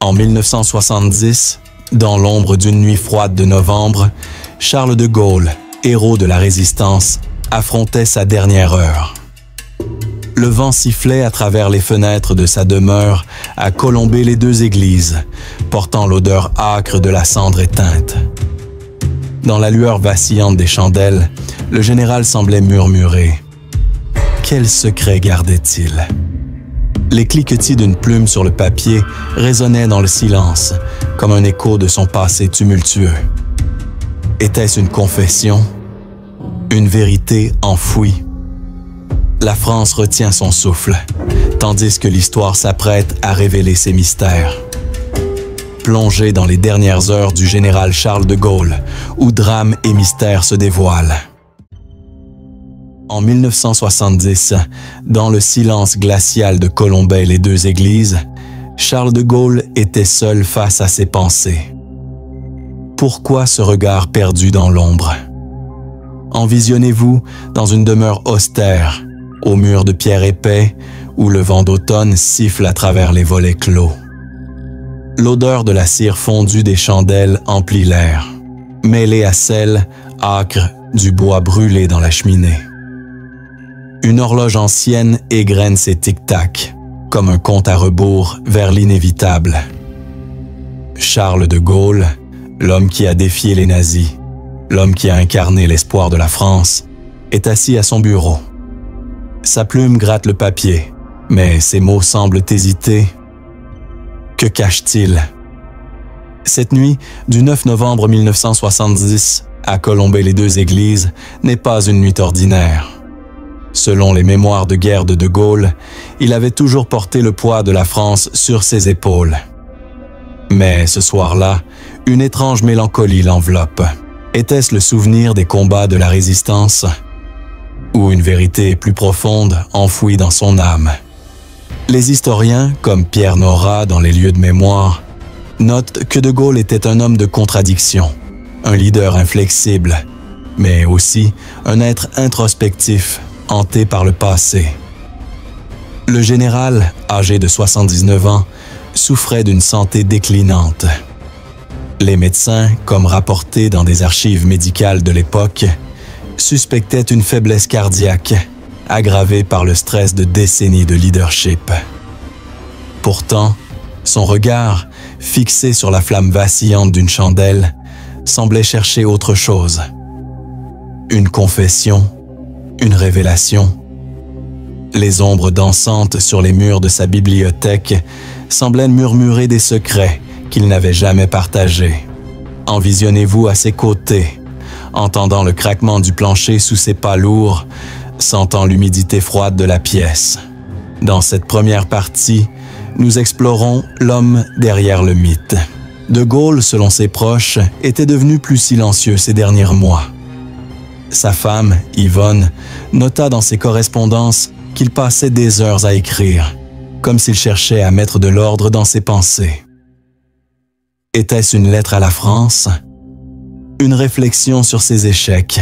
En 1970, dans l'ombre d'une nuit froide de novembre, Charles de Gaulle, héros de la Résistance, affrontait sa dernière heure. Le vent sifflait à travers les fenêtres de sa demeure à Colombey-les-Deux-Églises, portant l'odeur âcre de la cendre éteinte. Dans la lueur vacillante des chandelles, le général semblait murmurer. Quel secret gardait-il? Les cliquetis d'une plume sur le papier résonnaient dans le silence, comme un écho de son passé tumultueux. Était-ce une confession? Une vérité enfouie? La France retient son souffle, tandis que l'histoire s'apprête à révéler ses mystères. Plongé dans les dernières heures du général Charles de Gaulle, où drame et mystère se dévoilent. En 1970, dans le silence glacial de Colombey-les-Deux-Églises, Charles de Gaulle était seul face à ses pensées. Pourquoi ce regard perdu dans l'ombre? Envisionnez-vous dans une demeure austère, aux murs de pierre épais, où le vent d'automne siffle à travers les volets clos. L'odeur de la cire fondue des chandelles emplit l'air, mêlée à celle, âcre, du bois brûlé dans la cheminée. Une horloge ancienne égrène ses tic-tac, comme un compte à rebours vers l'inévitable. Charles de Gaulle, l'homme qui a défié les nazis, l'homme qui a incarné l'espoir de la France, est assis à son bureau. Sa plume gratte le papier, mais ses mots semblent hésiter. Que cache-t-il? Cette nuit du 9 novembre 1970, à Colombey-les-Deux-Églises, n'est pas une nuit ordinaire. Selon les mémoires de guerre de Gaulle, il avait toujours porté le poids de la France sur ses épaules. Mais ce soir-là, une étrange mélancolie l'enveloppe. Était-ce le souvenir des combats de la Résistance? Ou une vérité plus profonde enfouie dans son âme? Les historiens, comme Pierre Nora dans les lieux de mémoire, notent que de Gaulle était un homme de contradiction, un leader inflexible, mais aussi un être introspectif, hanté par le passé. Le général, âgé de 79 ans, souffrait d'une santé déclinante. Les médecins, comme rapporté dans des archives médicales de l'époque, suspectaient une faiblesse cardiaque, aggravée par le stress de décennies de leadership. Pourtant, son regard, fixé sur la flamme vacillante d'une chandelle, semblait chercher autre chose. Une confession, une révélation. Les ombres dansantes sur les murs de sa bibliothèque semblaient murmurer des secrets qu'il n'avait jamais partagés. Envisionnez-vous à ses côtés, entendant le craquement du plancher sous ses pas lourds, sentant l'humidité froide de la pièce. Dans cette première partie, nous explorons l'homme derrière le mythe. De Gaulle, selon ses proches, était devenu plus silencieux ces derniers mois. Sa femme, Yvonne, nota dans ses correspondances qu'il passait des heures à écrire, comme s'il cherchait à mettre de l'ordre dans ses pensées. Était-ce une lettre à la France? Une réflexion sur ses échecs,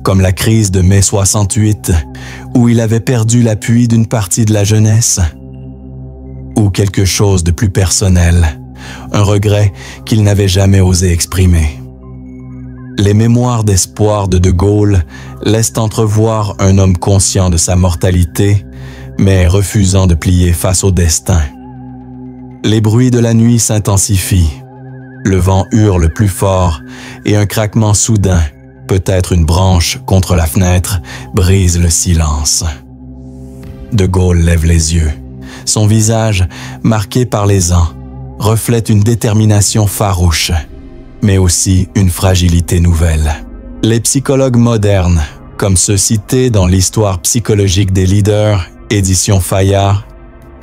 comme la crise de mai 68, où il avait perdu l'appui d'une partie de la jeunesse? Ou quelque chose de plus personnel, un regret qu'il n'avait jamais osé exprimer? Les mémoires d'espoir de Gaulle laissent entrevoir un homme conscient de sa mortalité, mais refusant de plier face au destin. Les bruits de la nuit s'intensifient. Le vent hurle plus fort et un craquement soudain, peut-être une branche contre la fenêtre, brise le silence. De Gaulle lève les yeux. Son visage, marqué par les ans, reflète une détermination farouche, mais aussi une fragilité nouvelle. Les psychologues modernes, comme ceux cités dans l'Histoire psychologique des leaders, édition Fayard,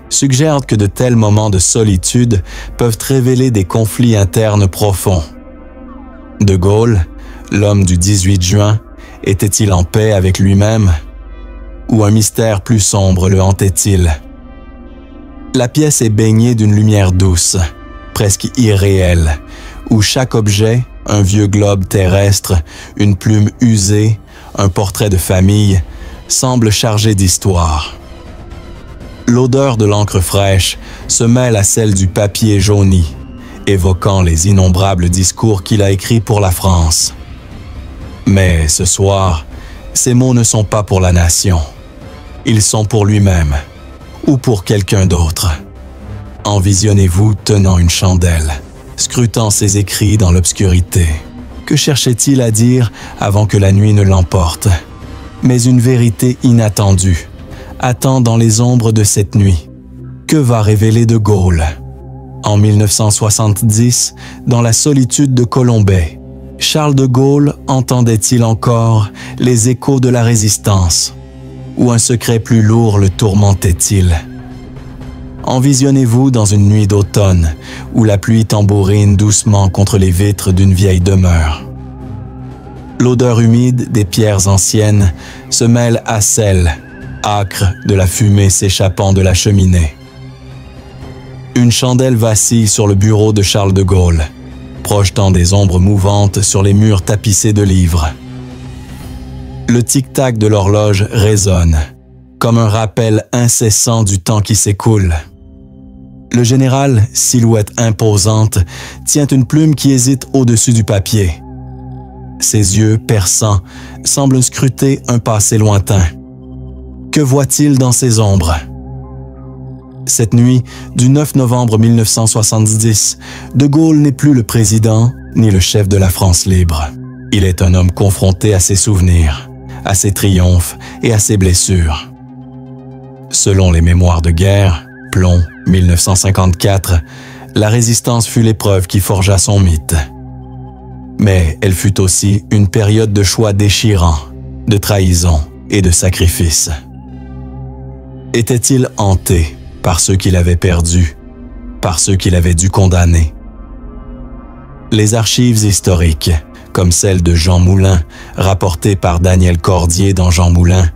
suggèrent que de tels moments de solitude peuvent révéler des conflits internes profonds. De Gaulle, l'homme du 18 juin, était-il en paix avec lui-même? Ou un mystère plus sombre le hantait-il? La pièce est baignée d'une lumière douce, presque irréelle, où chaque objet, un vieux globe terrestre, une plume usée, un portrait de famille, semble chargé d'histoire. L'odeur de l'encre fraîche se mêle à celle du papier jauni, évoquant les innombrables discours qu'il a écrits pour la France. Mais ce soir, ces mots ne sont pas pour la nation. Ils sont pour lui-même ou pour quelqu'un d'autre. Envisionnez-vous tenant une chandelle, scrutant ses écrits dans l'obscurité. Que cherchait-il à dire avant que la nuit ne l'emporte? Mais une vérité inattendue attend dans les ombres de cette nuit. Que va révéler de Gaulle? En 1970, dans la solitude de Colombey, Charles de Gaulle entendait-il encore les échos de la résistance? Ou un secret plus lourd le tourmentait-il? Envisionnez-vous dans une nuit d'automne où la pluie tambourine doucement contre les vitres d'une vieille demeure. L'odeur humide des pierres anciennes se mêle à celle, âcre de la fumée s'échappant de la cheminée. Une chandelle vacille sur le bureau de Charles de Gaulle, projetant des ombres mouvantes sur les murs tapissés de livres. Le tic-tac de l'horloge résonne, comme un rappel incessant du temps qui s'écoule. Le général, silhouette imposante, tient une plume qui hésite au-dessus du papier. Ses yeux perçants semblent scruter un passé lointain. Que voit-il dans ces ombres? Cette nuit du 9 novembre 1970, De Gaulle n'est plus le président ni le chef de la France libre. Il est un homme confronté à ses souvenirs, à ses triomphes et à ses blessures. Selon les mémoires de guerre, Plomb, 1954, la résistance fut l'épreuve qui forgea son mythe. Mais elle fut aussi une période de choix déchirants, de trahison et de sacrifice. Était-il hanté par ceux qu'il avait perdus, par ceux qu'il avait dû condamner? Les archives historiques, comme celle de Jean Moulin, rapportée par Daniel Cordier dans Jean Moulin,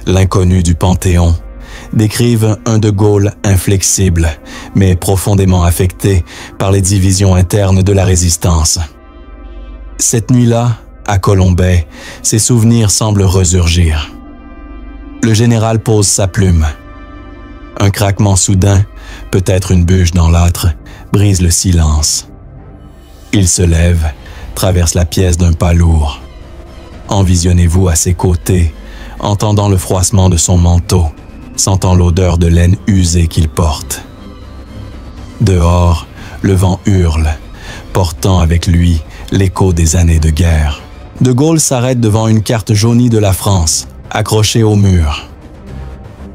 l'inconnu du Panthéon, décrivent un De Gaulle inflexible, mais profondément affecté par les divisions internes de la résistance. Cette nuit-là, à Colombey, ses souvenirs semblent resurgir. Le général pose sa plume. Un craquement soudain, peut-être une bûche dans l'âtre, brise le silence. Il se lève, traverse la pièce d'un pas lourd. Envisionnez-vous à ses côtés, entendant le froissement de son manteau, sentant l'odeur de laine usée qu'il porte. Dehors, le vent hurle, portant avec lui l'écho des années de guerre. De Gaulle s'arrête devant une carte jaunie de la France, accrochée au mur.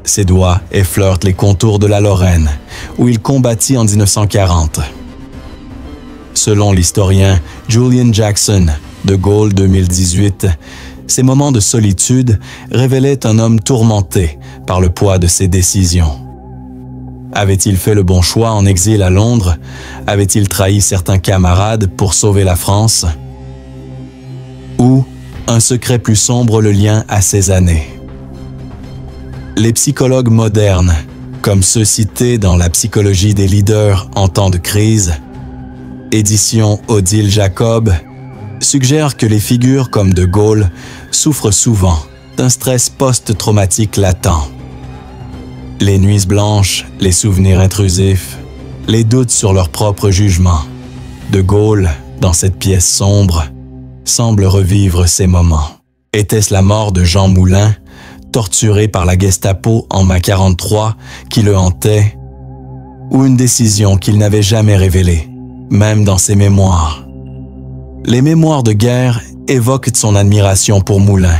Ses doigts effleurent les contours de la Lorraine, où il combattit en 1940. Selon l'historien Julian Jackson, De Gaulle 2018, ces moments de solitude révélaient un homme tourmenté par le poids de ses décisions. Avait-il fait le bon choix en exil à Londres? Avait-il trahi certains camarades pour sauver la France? Ou un secret plus sombre le lien à ces années? Les psychologues modernes, comme ceux cités dans La psychologie des leaders en temps de crise, édition Odile Jacob, suggèrent que les figures comme De Gaulle souffrent souvent d'un stress post-traumatique latent. Les nuits blanches, les souvenirs intrusifs, les doutes sur leur propre jugement. De Gaulle, dans cette pièce sombre, semble revivre ces moments. Était-ce la mort de Jean Moulin, torturé par la Gestapo en mai 43, qui le hantait, ou une décision qu'il n'avait jamais révélée, même dans ses mémoires? Les mémoires de guerre évoquent son admiration pour Moulin,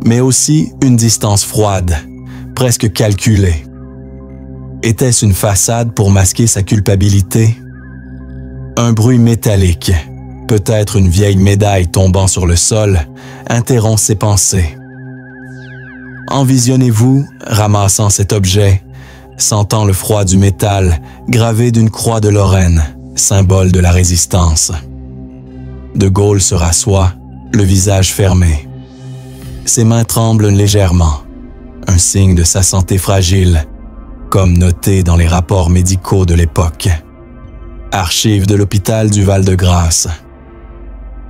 mais aussi une distance froide, presque calculée. Était-ce une façade pour masquer sa culpabilité? Un bruit métallique, peut-être une vieille médaille tombant sur le sol, interrompt ses pensées. Envisionnez-vous ramassant cet objet, sentant le froid du métal gravé d'une croix de Lorraine, symbole de la résistance. De Gaulle se rassoit, le visage fermé. Ses mains tremblent légèrement, un signe de sa santé fragile, comme noté dans les rapports médicaux de l'époque. Archives de l'hôpital du Val-de-Grâce.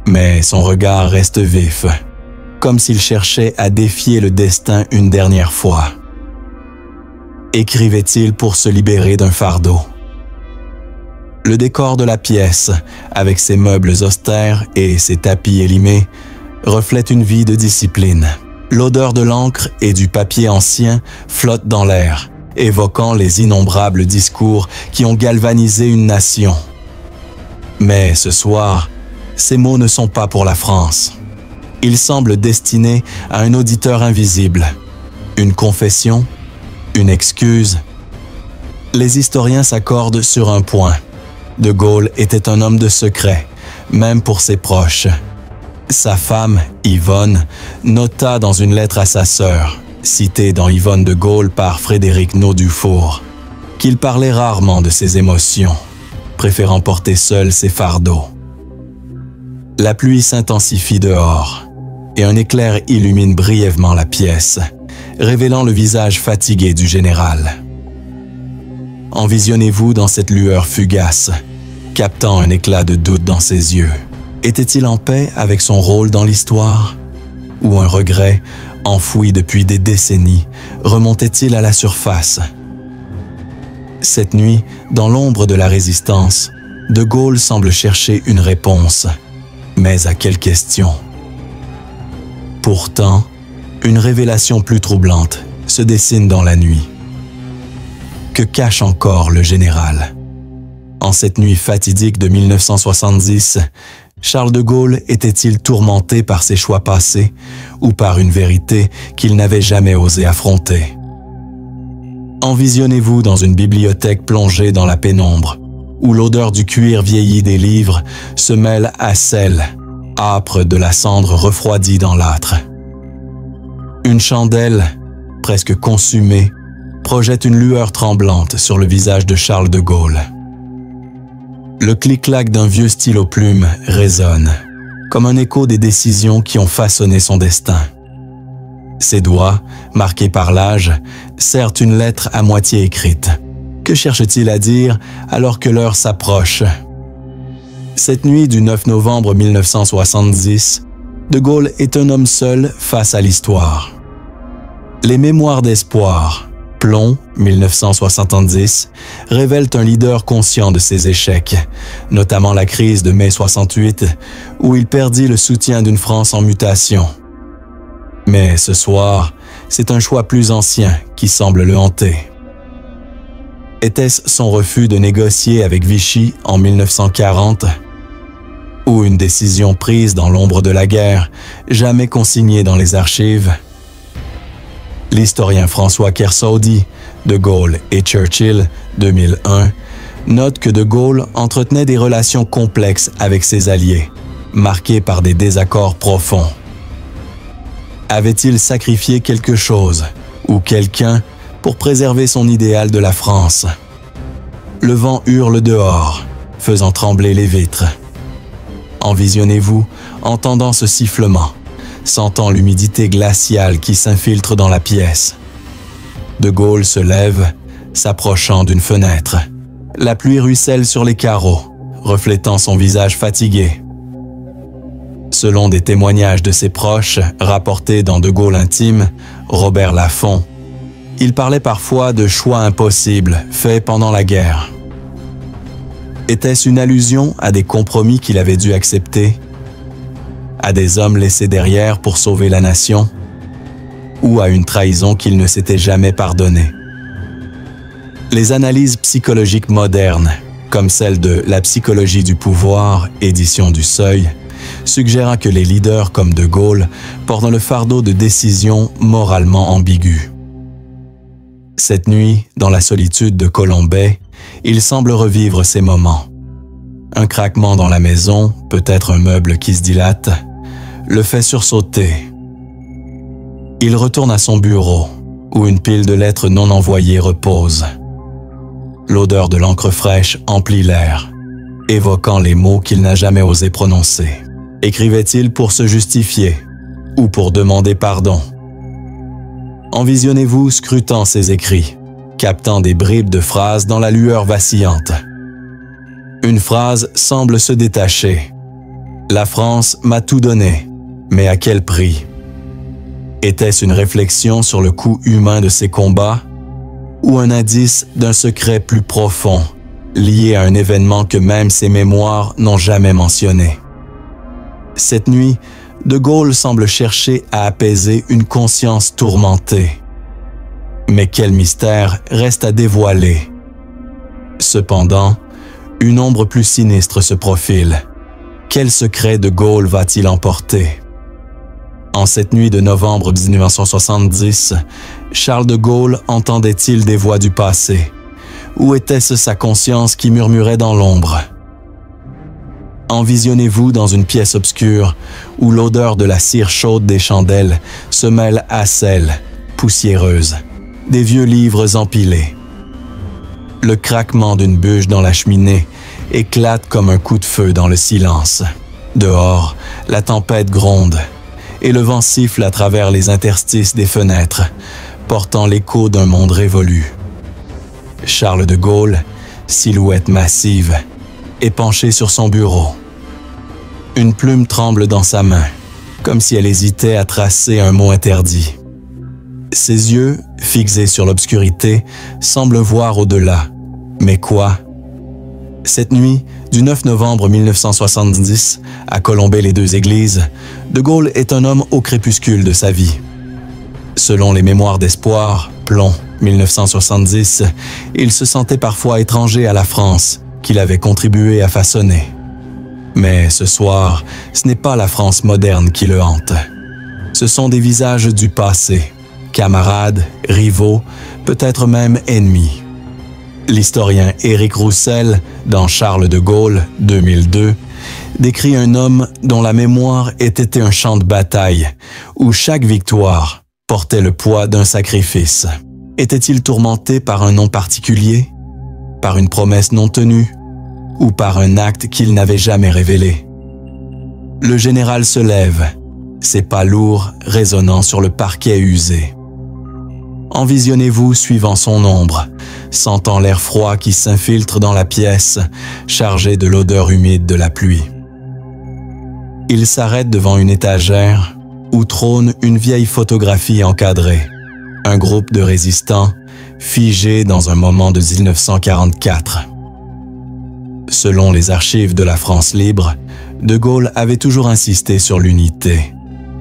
Mais son regard reste vif, comme s'il cherchait à défier le destin une dernière fois. Écrivait-il pour se libérer d'un fardeau? Le décor de la pièce, avec ses meubles austères et ses tapis élimés, reflète une vie de discipline. L'odeur de l'encre et du papier ancien flotte dans l'air, évoquant les innombrables discours qui ont galvanisé une nation. Mais ce soir, ces mots ne sont pas pour la France. Ils semblent destinés à un auditeur invisible. Une confession, une excuse. Les historiens s'accordent sur un point. De Gaulle était un homme de secret, même pour ses proches. Sa femme, Yvonne, nota dans une lettre à sa sœur, citée dans Yvonne de Gaulle par Frédéric Naud-Dufour, qu'il parlait rarement de ses émotions, préférant porter seul ses fardeaux. La pluie s'intensifie dehors, et un éclair illumine brièvement la pièce, révélant le visage fatigué du général. Envisionnez-vous dans cette lueur fugace, captant un éclat de doute dans ses yeux. Était-il en paix avec son rôle dans l'histoire? Ou un regret, enfoui depuis des décennies, remontait-il à la surface? Cette nuit, dans l'ombre de la résistance, De Gaulle semble chercher une réponse. Mais à quelle question? Pourtant, une révélation plus troublante se dessine dans la nuit. Que cache encore le général? En cette nuit fatidique de 1970, Charles de Gaulle était-il tourmenté par ses choix passés ou par une vérité qu'il n'avait jamais osé affronter? Envisionnez-vous dans une bibliothèque plongée dans la pénombre, où l'odeur du cuir vieilli des livres se mêle à celle, âpre de la cendre refroidie dans l'âtre. Une chandelle, presque consumée, projette une lueur tremblante sur le visage de Charles de Gaulle. Le clic-clac d'un vieux stylo-plume résonne, comme un écho des décisions qui ont façonné son destin. Ses doigts, marqués par l'âge, serrent une lettre à moitié écrite. Que cherche-t-il à dire alors que l'heure s'approche? Cette nuit du 9 novembre 1970, De Gaulle est un homme seul face à l'histoire. Les Mémoires d'espoir, Plomb, 1970, révèlent un leader conscient de ses échecs, notamment la crise de mai 68, où il perdit le soutien d'une France en mutation. Mais ce soir, c'est un choix plus ancien qui semble le hanter. Était-ce son refus de négocier avec Vichy en 1940? Ou une décision prise dans l'ombre de la guerre, jamais consignée dans les archives? L'historien François Kersaudy, De Gaulle et Churchill, 2001, note que De Gaulle entretenait des relations complexes avec ses alliés, marquées par des désaccords profonds. Avait-il sacrifié quelque chose, ou quelqu'un, pour préserver son idéal de la France? Le vent hurle dehors, faisant trembler les vitres. Envisionnez-vous, entendant ce sifflement, sentant l'humidité glaciale qui s'infiltre dans la pièce. De Gaulle se lève, s'approchant d'une fenêtre. La pluie ruisselle sur les carreaux, reflétant son visage fatigué. Selon des témoignages de ses proches, rapportés dans De Gaulle intime, Robert Laffont, il parlait parfois de choix impossibles faits pendant la guerre. Était-ce une allusion à des compromis qu'il avait dû accepter? À des hommes laissés derrière pour sauver la nation? Ou à une trahison qu'il ne s'était jamais pardonnée? Les analyses psychologiques modernes, comme celle de La psychologie du pouvoir, édition du Seuil, suggérant que les leaders comme De Gaulle portent le fardeau de décisions moralement ambiguës. Cette nuit, dans la solitude de Colombey, il semble revivre ces moments. Un craquement dans la maison, peut-être un meuble qui se dilate, le fait sursauter. Il retourne à son bureau, où une pile de lettres non envoyées repose. L'odeur de l'encre fraîche emplit l'air, évoquant les mots qu'il n'a jamais osé prononcer. Écrivait-il pour se justifier ou pour demander pardon? Envisionnez-vous scrutant ses écrits, captant des bribes de phrases dans la lueur vacillante. Une phrase semble se détacher. La France m'a tout donné, mais à quel prix? Était-ce une réflexion sur le coût humain de ces combats ou un indice d'un secret plus profond, lié à un événement que même ses mémoires n'ont jamais mentionné. Cette nuit, De Gaulle semble chercher à apaiser une conscience tourmentée. Mais quel mystère reste à dévoiler? Cependant, une ombre plus sinistre se profile. Quel secret De Gaulle va-t-il emporter? En cette nuit de novembre 1970, Charles de Gaulle entendait-il des voix du passé? Ou était-ce sa conscience qui murmurait dans l'ombre? Envisionnez-vous dans une pièce obscure où l'odeur de la cire chaude des chandelles se mêle à celle, poussiéreuse, des vieux livres empilés. Le craquement d'une bûche dans la cheminée éclate comme un coup de feu dans le silence. Dehors, la tempête gronde et le vent siffle à travers les interstices des fenêtres, portant l'écho d'un monde révolu. Charles de Gaulle, silhouette massive, est penché sur son bureau. Une plume tremble dans sa main, comme si elle hésitait à tracer un mot interdit. Ses yeux, fixés sur l'obscurité, semblent voir au-delà. Mais quoi? Cette nuit, du 9 novembre 1970, à Colombey-les-Deux-Églises, De Gaulle est un homme au crépuscule de sa vie. Selon les mémoires d'espoir, Plomb, 1970, il se sentait parfois étranger à la France, qu'il avait contribué à façonner. Mais ce soir, ce n'est pas la France moderne qui le hante. Ce sont des visages du passé, camarades, rivaux, peut-être même ennemis. L'historien Éric Roussel, dans Charles de Gaulle, 2002, décrit un homme dont la mémoire ait été un champ de bataille, où chaque victoire portait le poids d'un sacrifice. Était-il tourmenté par un nom particulier, par une promesse non tenue, ou par un acte qu'il n'avait jamais révélé? Le général se lève, ses pas lourds résonnant sur le parquet usé. Envisionnez-vous suivant son ombre, sentant l'air froid qui s'infiltre dans la pièce, chargé de l'odeur humide de la pluie. Il s'arrête devant une étagère où trône une vieille photographie encadrée, un groupe de résistants figés dans un moment de 1944. Selon les archives de la France libre, De Gaulle avait toujours insisté sur l'unité.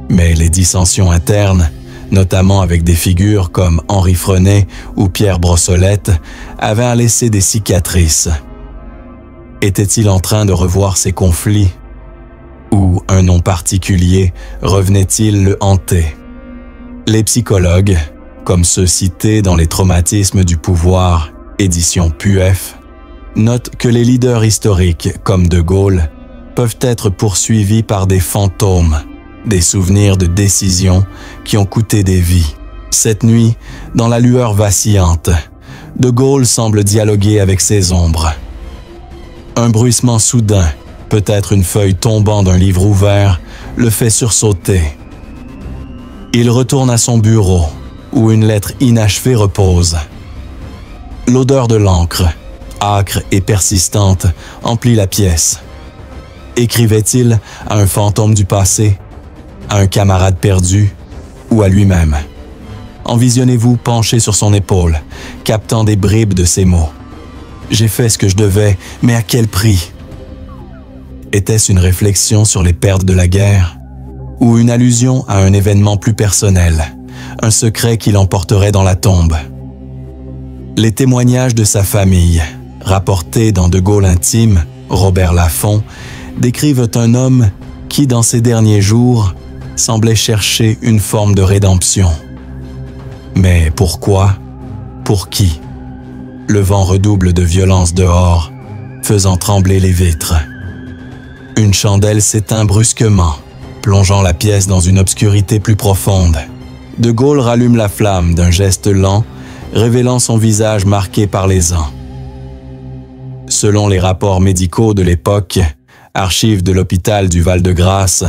Mais les dissensions internes, notamment avec des figures comme Henri Frenay ou Pierre Brossolette, avaient laissé des cicatrices. Était-il en train de revoir ces conflits? Ou un nom particulier revenait-il le hanter? Les psychologues, comme ceux cités dans les traumatismes du pouvoir, édition PUF, notent que les leaders historiques, comme De Gaulle, peuvent être poursuivis par des fantômes, des souvenirs de décisions qui ont coûté des vies. Cette nuit, dans la lueur vacillante, De Gaulle semble dialoguer avec ses ombres. Un bruissement soudain, peut-être une feuille tombant d'un livre ouvert, le fait sursauter. Il retourne à son bureau, où une lettre inachevée repose. L'odeur de l'encre, âcre et persistante, emplit la pièce. Écrivait-il à un fantôme du passé, à un camarade perdu ou à lui-même? Envisionnez-vous penché sur son épaule, captant des bribes de ces mots. J'ai fait ce que je devais, mais à quel prix? Était-ce une réflexion sur les pertes de la guerre ou une allusion à un événement plus personnel, un secret qu'il emporterait dans la tombe? Les témoignages de sa famille, rapportés dans De Gaulle intime, Robert Laffont, décrivent un homme qui, dans ses derniers jours, semblait chercher une forme de rédemption. Mais pourquoi? Pour qui? Le vent redouble de violence dehors, faisant trembler les vitres. Une chandelle s'éteint brusquement, plongeant la pièce dans une obscurité plus profonde. De Gaulle rallume la flamme d'un geste lent, révélant son visage marqué par les ans. Selon les rapports médicaux de l'époque, archives de l'hôpital du Val-de-Grâce,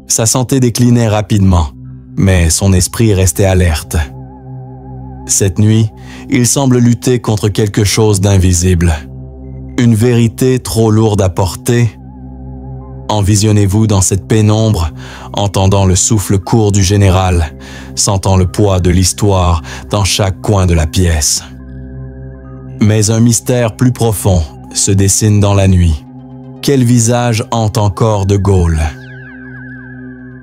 sa santé déclinait rapidement, mais son esprit restait alerte. Cette nuit, il semble lutter contre quelque chose d'invisible. Une vérité trop lourde à porter. Envisionnez-vous dans cette pénombre, entendant le souffle court du général, sentant le poids de l'histoire dans chaque coin de la pièce. Mais un mystère plus profond se dessine dans la nuit. Quel visage hante encore de Gaulle?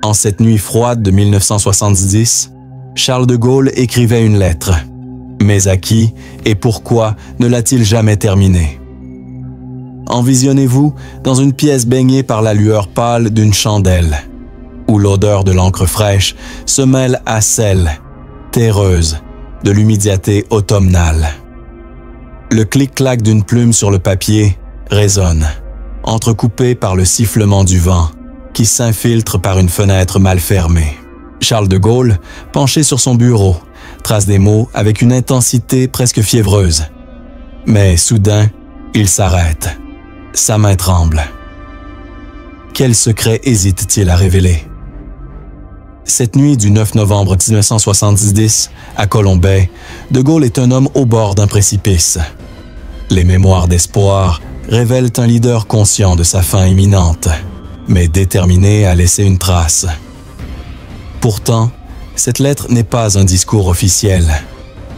En cette nuit froide de 1970, Charles de Gaulle écrivait une lettre. Mais à qui et pourquoi ne l'a-t-il jamais terminée? Envisionnez-vous dans une pièce baignée par la lueur pâle d'une chandelle, où l'odeur de l'encre fraîche se mêle à celle, terreuse, de l'humidité automnale. Le clic-clac d'une plume sur le papier résonne, entrecoupé par le sifflement du vent qui s'infiltre par une fenêtre mal fermée. Charles de Gaulle, penché sur son bureau, trace des mots avec une intensité presque fiévreuse. Mais soudain, il s'arrête. Sa main tremble. Quel secret hésite-t-il à révéler? Cette nuit du 9 novembre 1970, à Colombey, de Gaulle est un homme au bord d'un précipice. Les mémoires d'espoir révèlent un leader conscient de sa fin imminente, mais déterminé à laisser une trace. Pourtant, cette lettre n'est pas un discours officiel.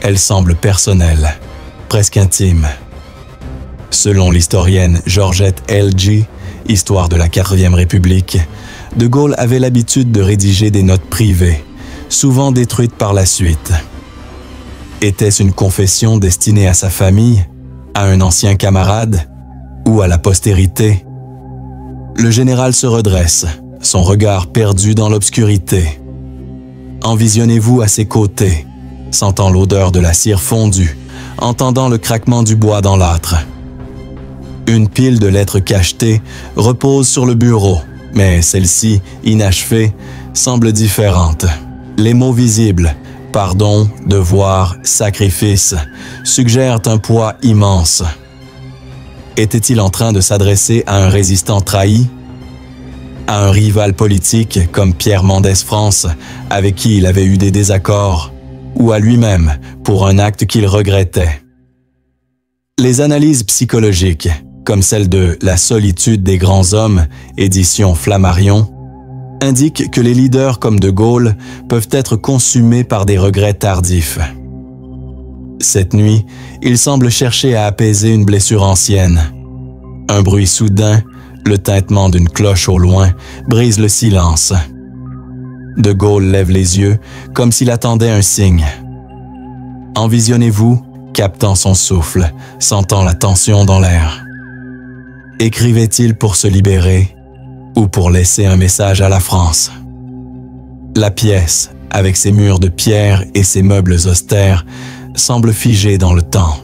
Elle semble personnelle, presque intime. Selon l'historienne Georgette L.G., Histoire de la 4e République, de Gaulle avait l'habitude de rédiger des notes privées, souvent détruites par la suite. Était-ce une confession destinée à sa famille, à un ancien camarade ou à la postérité? Le général se redresse, son regard perdu dans l'obscurité. Envisionnez-vous à ses côtés, sentant l'odeur de la cire fondue, entendant le craquement du bois dans l'âtre. Une pile de lettres cachetées repose sur le bureau, mais celle-ci, inachevée, semble différente. Les mots visibles, pardon, devoir, sacrifice, suggèrent un poids immense. Était-il en train de s'adresser à un résistant trahi? À un rival politique comme Pierre Mendès France, avec qui il avait eu des désaccords, ou à lui-même pour un acte qu'il regrettait? Les analyses psychologiques, comme celle de La solitude des grands hommes, édition Flammarion, indiquent que les leaders comme de Gaulle peuvent être consumés par des regrets tardifs. Cette nuit, il semble chercher à apaiser une blessure ancienne. Un bruit soudain, le tintement d'une cloche au loin, brise le silence. De Gaulle lève les yeux comme s'il attendait un signe. Envisionnez-vous, captant son souffle, sentant la tension dans l'air. Écrivait-il pour se libérer ou pour laisser un message à la France? La pièce, avec ses murs de pierre et ses meubles austères, semble figée dans le temps.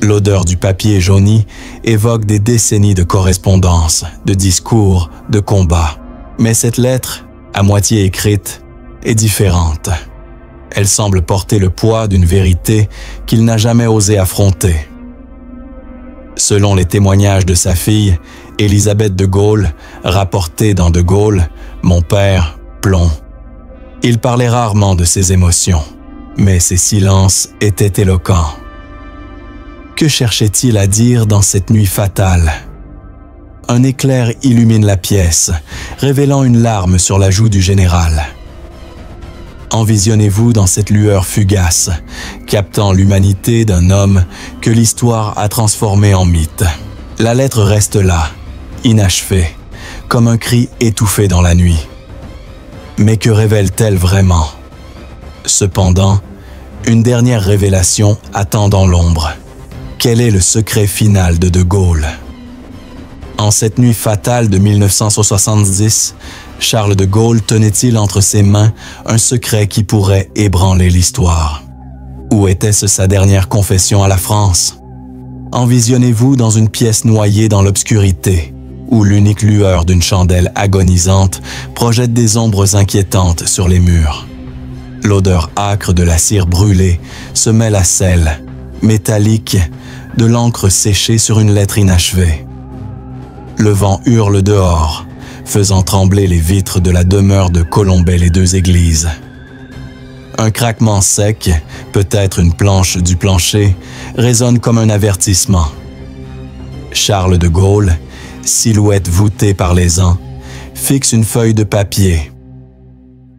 L'odeur du papier jauni évoque des décennies de correspondance, de discours, de combats. Mais cette lettre, à moitié écrite, est différente. Elle semble porter le poids d'une vérité qu'il n'a jamais osé affronter. Selon les témoignages de sa fille, Élisabeth de Gaulle, rapportés dans De Gaulle, Mon père, plomb. Il parlait rarement de ses émotions, mais ses silences étaient éloquents. Que cherchait-il à dire dans cette nuit fatale? Un éclair illumine la pièce, révélant une larme sur la joue du général. Envisionnez-vous dans cette lueur fugace, captant l'humanité d'un homme que l'histoire a transformé en mythe. La lettre reste là, inachevée, comme un cri étouffé dans la nuit. Mais que révèle-t-elle vraiment? Cependant, une dernière révélation attend dans l'ombre. Quel est le secret final de Gaulle? En cette nuit fatale de 1970, Charles de Gaulle tenait-il entre ses mains un secret qui pourrait ébranler l'histoire? Ou était-ce sa dernière confession à la France? Envisionnez-vous dans une pièce noyée dans l'obscurité, où l'unique lueur d'une chandelle agonisante projette des ombres inquiétantes sur les murs. L'odeur âcre de la cire brûlée se mêle à celle, métallique, de l'encre séchée sur une lettre inachevée. Le vent hurle dehors, faisant trembler les vitres de la demeure de Colombey-les-Deux-Églises. Un craquement sec, peut-être une planche du plancher, résonne comme un avertissement. Charles de Gaulle, silhouette voûtée par les ans, fixe une feuille de papier.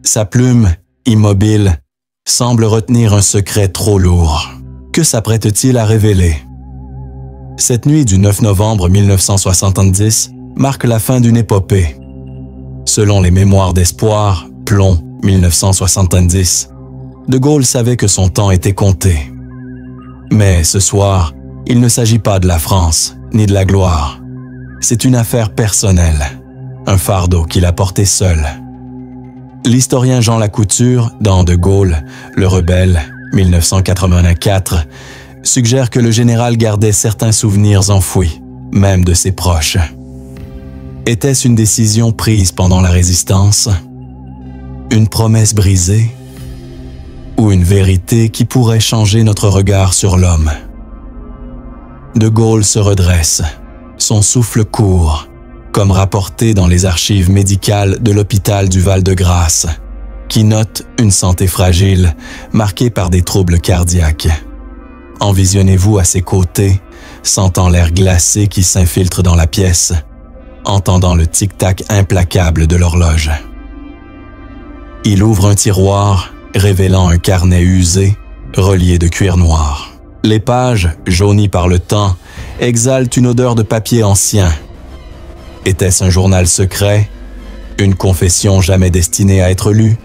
Sa plume, immobile, semble retenir un secret trop lourd. Que s'apprête-t-il à révéler? Cette nuit du 9 novembre 1970 marque la fin d'une épopée. Selon les Mémoires d'espoir, Plomb 1970, De Gaulle savait que son temps était compté. Mais ce soir, il ne s'agit pas de la France, ni de la gloire. C'est une affaire personnelle, un fardeau qu'il a porté seul. L'historien Jean Lacouture, dans De Gaulle, le rebelle, 1984, suggère que le général gardait certains souvenirs enfouis, même de ses proches. Était-ce une décision prise pendant la Résistance? Une promesse brisée? Ou une vérité qui pourrait changer notre regard sur l'homme? De Gaulle se redresse, son souffle court, comme rapporté dans les archives médicales de l'hôpital du Val-de-Grâce, qui note une santé fragile, marquée par des troubles cardiaques. Envisionnez-vous à ses côtés, sentant l'air glacé qui s'infiltre dans la pièce, entendant le tic-tac implacable de l'horloge. Il ouvre un tiroir, révélant un carnet usé, relié de cuir noir. Les pages, jaunies par le temps, exhalent une odeur de papier ancien. Était-ce un journal secret? Une confession jamais destinée à être lue?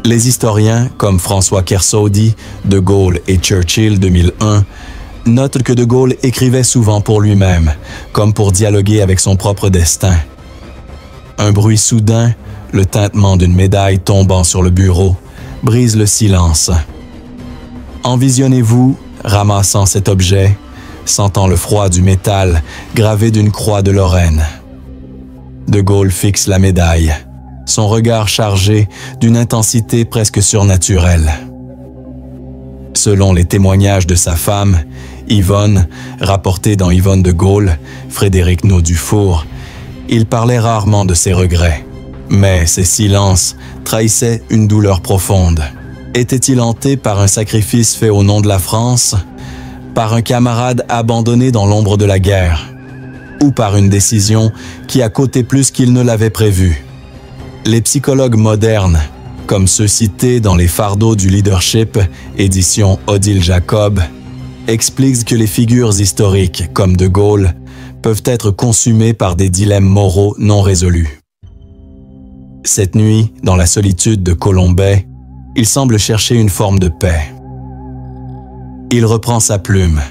Les historiens, comme François Kersaudy, De Gaulle et Churchill 2001, notent que De Gaulle écrivait souvent pour lui-même, comme pour dialoguer avec son propre destin. Un bruit soudain, le tintement d'une médaille tombant sur le bureau, brise le silence. Envisionnez-vous, ramassant cet objet, sentant le froid du métal gravé d'une croix de Lorraine. De Gaulle fixe la médaille, son regard chargé d'une intensité presque surnaturelle. Selon les témoignages de sa femme, Yvonne, rapportés dans Yvonne de Gaulle, Frédéric Naud-Dufour, il parlait rarement de ses regrets, mais ses silences trahissaient une douleur profonde. Était-il hanté par un sacrifice fait au nom de la France, par un camarade abandonné dans l'ombre de la guerre, ou par une décision qui a coûté plus qu'il ne l'avait prévu? Les psychologues modernes, comme ceux cités dans Les fardeaux du leadership, édition Odile Jacob, expliquent que les figures historiques, comme De Gaulle, peuvent être consumées par des dilemmes moraux non résolus. Cette nuit, dans la solitude de Colombey, il semble chercher une forme de paix. Il reprend sa plume,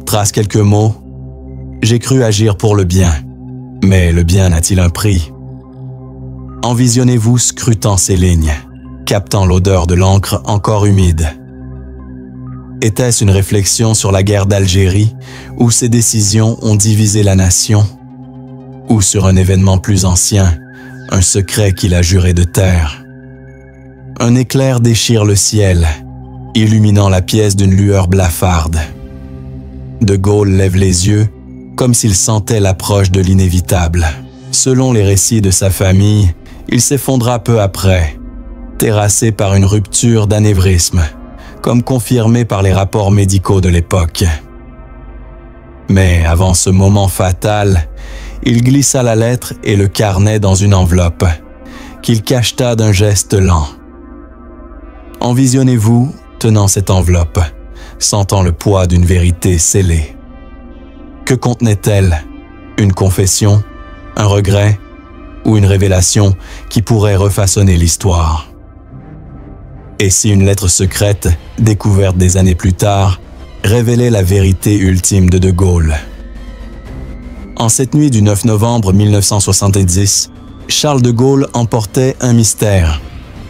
trace quelques mots. « J'ai cru agir pour le bien, mais le bien a-t-il un prix ?» Envisionnez-vous scrutant ces lignes, captant l'odeur de l'encre encore humide. Était-ce une réflexion sur la guerre d'Algérie, où ses décisions ont divisé la nation? Ou sur un événement plus ancien, un secret qu'il a juré de taire? Un éclair déchire le ciel, illuminant la pièce d'une lueur blafarde. De Gaulle lève les yeux, comme s'il sentait l'approche de l'inévitable. Selon les récits de sa famille, il s'effondra peu après, terrassé par une rupture d'anévrisme, comme confirmé par les rapports médicaux de l'époque. Mais avant ce moment fatal, il glissa la lettre et le carnet dans une enveloppe, qu'il cacheta d'un geste lent. Envisionnez-vous tenant cette enveloppe, sentant le poids d'une vérité scellée. Que contenait-elle? Une confession? Un regret? Ou une révélation qui pourrait refaçonner l'histoire? Et si une lettre secrète, découverte des années plus tard, révélait la vérité ultime de De Gaulle? En cette nuit du 9 novembre 1970, Charles de Gaulle emportait un mystère,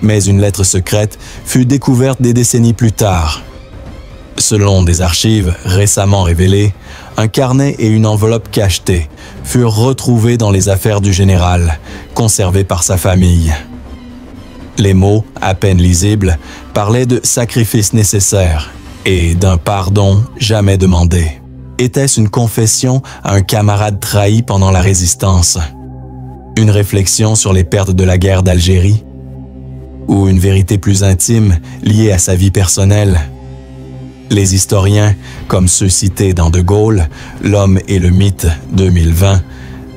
mais une lettre secrète fut découverte des décennies plus tard. Selon des archives récemment révélées, un carnet et une enveloppe cachetée furent retrouvés dans les affaires du général, conservés par sa famille. Les mots, à peine lisibles, parlaient de sacrifices nécessaires et d'un pardon jamais demandé. Était-ce une confession à un camarade trahi pendant la Résistance? Une réflexion sur les pertes de la guerre d'Algérie? Ou une vérité plus intime liée à sa vie personnelle? Les historiens, comme ceux cités dans De Gaulle, L'homme et le mythe 2020,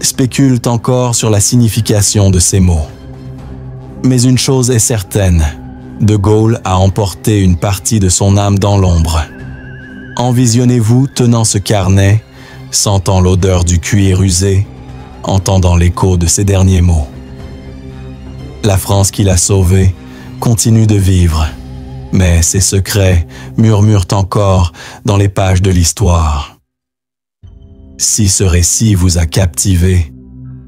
spéculent encore sur la signification de ces mots. Mais une chose est certaine, De Gaulle a emporté une partie de son âme dans l'ombre. Envisionnez-vous tenant ce carnet, sentant l'odeur du cuir usé, entendant l'écho de ses derniers mots. La France qui l'a sauvé continue de vivre, mais ses secrets murmurent encore dans les pages de l'histoire. Si ce récit vous a captivé,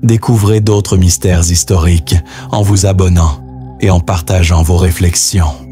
découvrez d'autres mystères historiques en vous abonnant et en partageant vos réflexions.